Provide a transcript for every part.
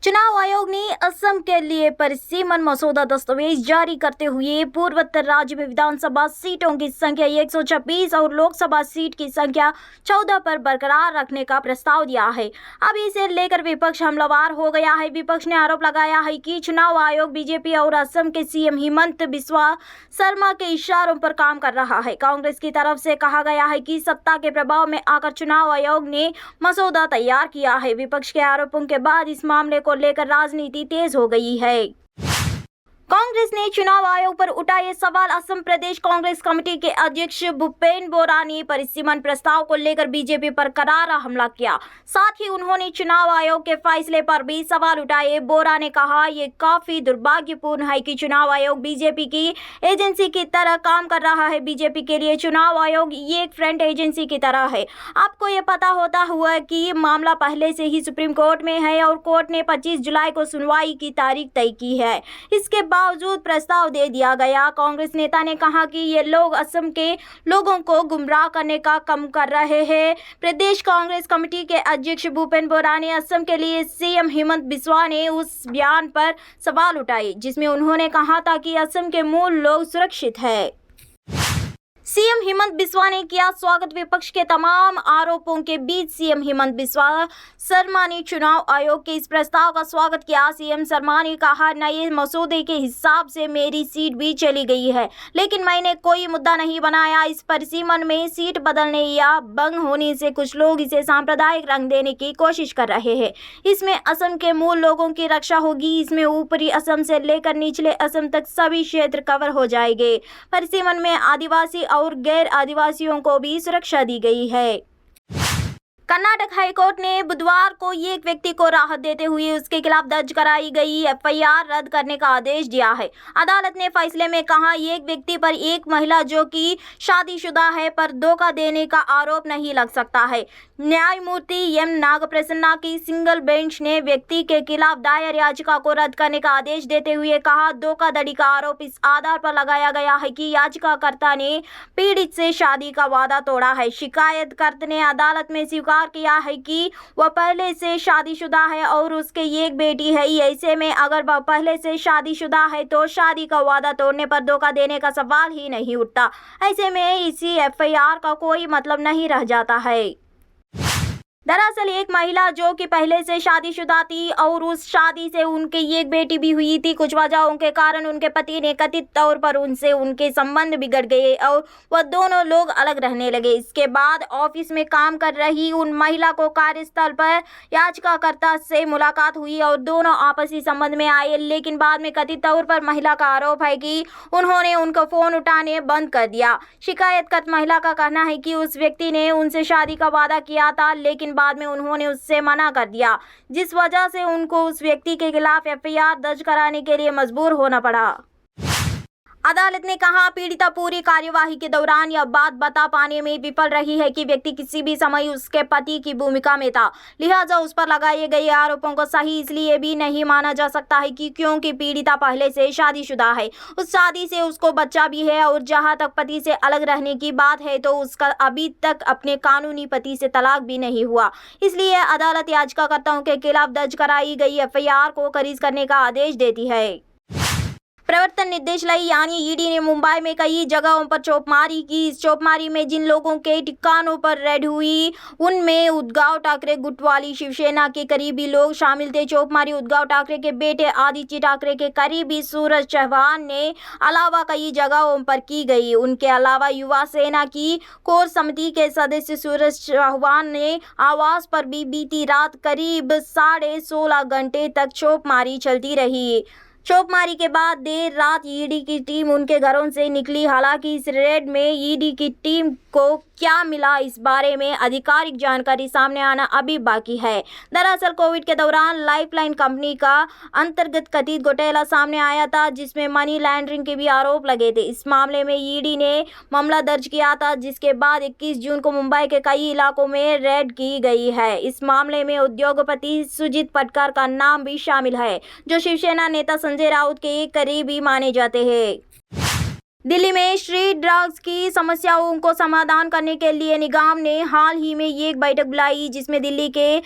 चुनाव आयोग ने असम के लिए परिसीमन मसौदा दस्तावेज जारी करते हुए पूर्वोत्तर राज्य में विधानसभा सीटों की संख्या 126 और लोकसभा सीट की संख्या 14 पर बरकरार रखने का प्रस्ताव दिया है। अब इसे लेकर विपक्ष हमलावर हो गया है। विपक्ष ने आरोप लगाया है कि चुनाव आयोग बीजेपी और असम के सीएम हिमंत बिस्वा शर्मा के इशारों पर काम कर रहा है। कांग्रेस की तरफ से कहा गया है कि सत्ता के प्रभाव में आकर चुनाव आयोग ने मसौदा तैयार किया है। विपक्ष के आरोपों के बाद इस मामले को लेकर राजनीति तेज हो गई है। कांग्रेस ने चुनाव आयोग पर उठाए सवाल। असम प्रदेश कांग्रेस कमेटी के अध्यक्ष भूपेन बोरा ने परिसीमन प्रस्ताव को लेकर बीजेपी पर करारा हमला किया। साथ ही उन्होंने चुनाव आयोग के फैसले पर भी सवाल उठाए। बोरा ने कहा, ये काफी दुर्भाग्यपूर्ण है कि चुनाव आयोग बीजेपी की एजेंसी की तरह काम कर रहा है। बीजेपी के लिए चुनाव आयोग ये एक फ्रंट एजेंसी की तरह है। आपको ये पता होता हुआ कि मामला पहले से ही सुप्रीम कोर्ट में है और कोर्ट ने 25 जुलाई को सुनवाई की तारीख तय की है। इसके बावजूद प्रस्ताव दे दिया गया। कांग्रेस नेता ने कहा कि ये लोग असम के लोगों को गुमराह करने का काम कर रहे हैं। प्रदेश कांग्रेस कमेटी के अध्यक्ष भूपेन बोरा ने असम के लिए सीएम हिमंत बिस्वा ने उस बयान पर सवाल उठाए जिसमें उन्होंने कहा था कि असम के मूल लोग सुरक्षित है। सीएम हिमंत बिस्वा ने किया स्वागत। विपक्ष के तमाम आरोपों के बीच सीएम हिमंत बिस्वा शर्मा ने चुनाव आयोग के इस प्रस्ताव का स्वागत किया। सीएम शर्मा ने कहा, नए मसौदे के हिसाब से मेरी सीट भी चली गई है, लेकिन मैंने कोई मुद्दा नहीं बनाया। इस परिसीमन में सीट बदलने या भंग होने से कुछ लोग इसे सांप्रदायिक रंग देने की कोशिश कर रहे हैं। इसमें असम के मूल लोगों की रक्षा होगी। इसमें ऊपरी असम से लेकर निचले असम तक सभी क्षेत्र कवर हो जाएंगे। परिसीमन में आदिवासी और गैर आदिवासियों को भी सुरक्षा दी गई है। कर्नाटक हाईकोर्ट ने बुधवार को एक व्यक्ति को राहत देते हुए उसके खिलाफ दर्ज कराई गई एफआईआर रद्द करने का आदेश दिया है। अदालत ने फैसले में कहा, एक व्यक्ति पर एक महिला जो कि शादीशुदा है पर धोखा देने का आरोप नहीं लग सकता है। न्यायमूर्ति एम नागप्रसन्ना की सिंगल बेंच ने व्यक्ति के खिलाफ दायर याचिका को रद्द करने का आदेश देते हुए कहा, धोखाधड़ी का आरोप इस आधार पर लगाया गया है कि याचिकाकर्ता ने पीड़ित से शादी का वादा तोड़ा है। शिकायतकर्ता ने अदालत में स्वीकार किया है कि वह पहले से शादीशुदा है और उसके एक बेटी है। ऐसे में अगर वह पहले से शादीशुदा है तो शादी का वादा तोड़ने पर धोखा देने का सवाल ही नहीं उठता। ऐसे में इसी एफआईआर का कोई मतलब नहीं रह जाता है। दरअसल एक महिला जो कि पहले से शादीशुदा थी और उस शादी से उनकी एक बेटी भी हुई थी, कुछ वजहों के कारण उनके पति ने कथित तौर पर उनसे उनके संबंध बिगड़ गए और वह दोनों लोग अलग रहने लगे। इसके बाद ऑफिस में काम कर रही उन महिला को कार्यस्थल पर याचिकाकर्ता से मुलाकात हुई और दोनों आपसी संबंध में आए, लेकिन बाद में कथित तौर पर महिला का आरोप है कि उन्होंने उनका फोन उठाने बंद कर दिया। शिकायतकर्ता महिला का कहना है कि उस व्यक्ति ने उनसे शादी का वादा किया था, लेकिन बाद में उन्होंने उससे मना कर दिया, जिस वजह से उनको उस व्यक्ति के खिलाफ एफआईआर दर्ज कराने के लिए मजबूर होना पड़ा। अदालत ने कहा, पीड़िता पूरी कार्यवाही के दौरान यह बात बता पाने में विफल रही है कि व्यक्ति किसी भी समय उसके पति की भूमिका में था, लिहाजा उस पर लगाए गए आरोपों को सही इसलिए भी नहीं माना जा सकता है कि क्योंकि पीड़िता पहले से शादीशुदा है, उस शादी से उसको बच्चा भी है और जहां तक पति से अलग रहने की बात है तो उसका अभी तक अपने कानूनी पति से तलाक भी नहीं हुआ। इसलिए अदालत याचिकाकर्ताओं के खिलाफ दर्ज कराई गई एफआईआर को खारिज करने का आदेश देती है। प्रवर्तन निदेशालय यानी ईडी ने मुंबई में कई जगहों पर चौपमारी की। इस चौपमारी में जिन लोगों के ठिकानों पर रेड हुई उनमें उद्धव ठाकरे गुट वाली शिवसेना के करीबी लोग शामिल थे। चौपमारी उद्धव ठाकरे के बेटे आदित्य ठाकरे के करीबी सूरज चौहान ने अलावा कई जगहों पर की गई। उनके अलावा युवा सेना की कोर समिति के सदस्य सूरज चौहान ने आवास पर भी बीती रात करीब 16.5 घंटे तक चौपमारी चलती रही। चौपमारी के बाद देर रात ईडी की टीम उनके घरों से निकली। हालांकि इस रेड में ईडी की टीम को क्या मिला, इस बारे में आधिकारिक जानकारी सामने आना अभी बाकी है। दरअसल कोविड के दौरान लाइफलाइन कंपनी का अंतर्गत कथित घोटाला सामने आया था, जिसमें मनी लॉन्ड्रिंग के भी आरोप लगे थे। इस मामले में ईडी ने मामला दर्ज किया था, जिसके बाद 21 जून को मुंबई के कई इलाकों में रेड की गई है। इस मामले में उद्योगपति सुजीत पटकर का नाम भी शामिल है, जो शिवसेना नेता संजय राउत के करीबी माने जाते हैं। दिल्ली में स्ट्रीट ड्रग्स की समस्याओं को समाधान करने के लिए निगम ने हाल ही में एक बैठक बुलाई, जिसमें दिल्ली के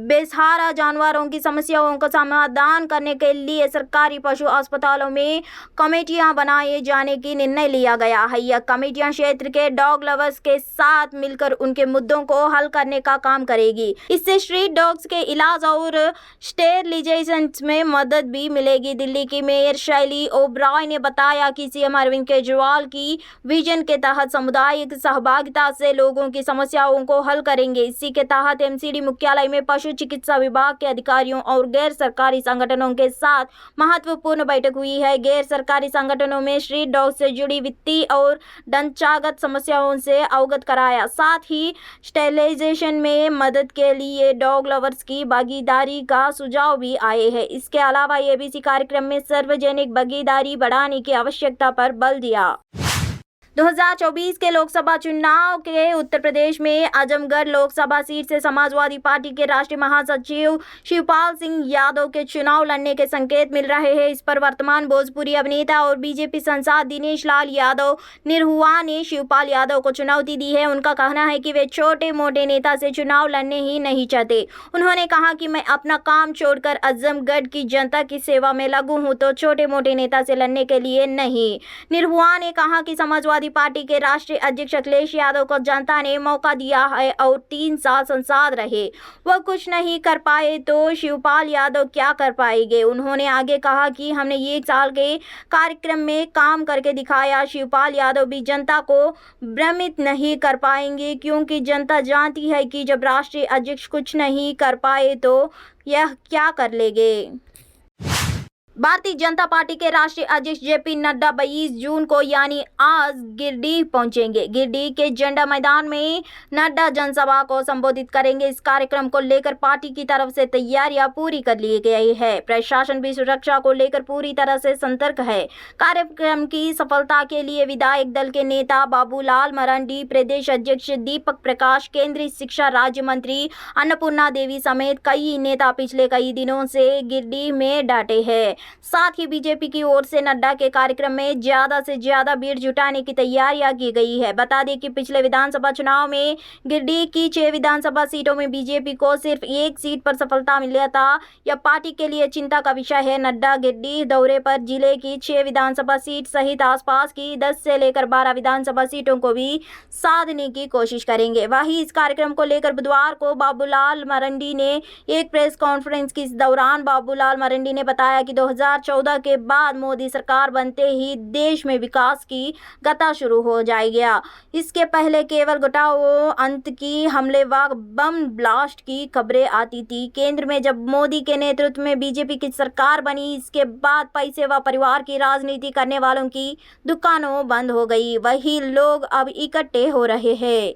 बेसहारा जानवरों की समस्याओं को समाधान करने के लिए सरकारी पशु अस्पतालों में कमेटियां बनाए जाने की निर्णय लिया गया है। यह कमेटियां क्षेत्र के डॉग लवर्स के साथ मिलकर उनके मुद्दों को हल करने का काम करेगी। इससे स्ट्रीट डॉग्स के इलाज और स्टेरिलाइजेशन में मदद भी मिलेगी। दिल्ली की मेयर शैली ओबराय ने बताया कि सीएम अरविंद केजरीवाल की विजन के तहत सामुदायिक सहभागिता से लोगों की समस्याओं को हल करेंगे। इसी के तहत एमसीडी मुख्यालय में पशु चिकित्सा विभाग के अधिकारियों और गैर सरकारी संगठनों के साथ महत्वपूर्ण बैठक हुई है। गैर सरकारी संगठनों में स्ट्रीट डॉग से जुड़ी वित्तीय और ढांचागत समस्याओं से अवगत कराया। साथ ही स्टेरिलाइजेशन में मदद के लिए डॉग लवर्स की भागीदारी का सुझाव भी आए हैं। इसके अलावा एबीसी कार्यक्रम में सार्वजनिक भागीदारी बढ़ाने की आवश्यकता पर बल दिया। 2024 के लोकसभा चुनाव के उत्तर प्रदेश में आजमगढ़ लोकसभा सीट से समाजवादी पार्टी के राष्ट्रीय महासचिव शिवपाल सिंह यादव के चुनाव लड़ने के संकेत मिल रहे हैं। इस पर वर्तमान भोजपुरी अभिनेता और बीजेपी सांसद दिनेश लाल यादव निरहुआ ने शिवपाल यादव को चुनौती दी है। उनका कहना है कि वे छोटे मोटे नेता से चुनाव लड़ने ही नहीं चाहते। उन्होंने कहा कि मैं अपना काम छोड़कर आजमगढ़ की जनता की सेवा में लगू हूँ, तो छोटे मोटे नेता से लड़ने के लिए नहीं। निरहुआ ने कहा कि समाजवादी पार्टी के राष्ट्रीय अध्यक्ष अखिलेश यादव को जनता ने मौका दिया है और 3 साल सांसद रहे, वह कुछ नहीं कर पाए, तो शिवपाल यादव क्या कर पाएंगे। उन्होंने आगे कहा कि हमने 1 साल के कार्यक्रम में काम करके दिखाया। शिवपाल यादव भी जनता को भ्रमित नहीं कर पाएंगे, क्योंकि जनता जानती है कि जब राष्ट्रीय अध्यक्ष कुछ नहीं कर पाए तो यह क्या कर लेंगे। भारतीय जनता पार्टी के राष्ट्रीय अध्यक्ष जेपी नड्डा 22 जून को यानी आज गिरिडीह पहुंचेंगे। गिरिडीह के झंडा मैदान में नड्डा जनसभा को संबोधित करेंगे। इस कार्यक्रम को लेकर पार्टी की तरफ से तैयारियां पूरी कर ली गई है। प्रशासन भी सुरक्षा को लेकर पूरी तरह से सतर्क है। कार्यक्रम की सफलता के लिए विधायक दल के नेता बाबूलाल मरांडी, प्रदेश अध्यक्ष दीपक प्रकाश, केंद्रीय शिक्षा राज्य मंत्री अन्नपूर्णा देवी समेत कई नेता पिछले कई दिनों से गिरिडीह में डटे हैं। साथ ही बीजेपी की ओर से नड्डा के कार्यक्रम में ज्यादा से ज्यादा भीड़ जुटाने की तैयारियां की गई है। बता दें कि पिछले विधानसभा चुनाव में गिरिडीह की 6 विधानसभा सीटों में बीजेपी को सिर्फ 1 सीट पर सफलता मिला था। यह पार्टी के लिए चिंता का विषय है। नड्डा गिरिडीह दौरे पर जिले की 6 विधानसभा सीट सहित आसपास की 10 से लेकर 12 विधानसभा सीटों को भी साधने की कोशिश करेंगे। वहीं इस कार्यक्रम को लेकर बुधवार को बाबूलाल मरांडी ने एक प्रेस कॉन्फ्रेंस की। इस दौरान बाबूलाल मरांडी ने बताया कि 2014 के बाद मोदी सरकार बनते ही देश में विकास की गति शुरू हो जाएगी। इसके पहले केवल घटाओ अंत की हमले व बम ब्लास्ट की खबरें आती थी। केंद्र में जब मोदी के नेतृत्व में बीजेपी की सरकार बनी, इसके बाद पैसे व परिवार की राजनीति करने वालों की दुकानों बंद हो गई। वही लोग अब इकट्ठे हो रहे हैं।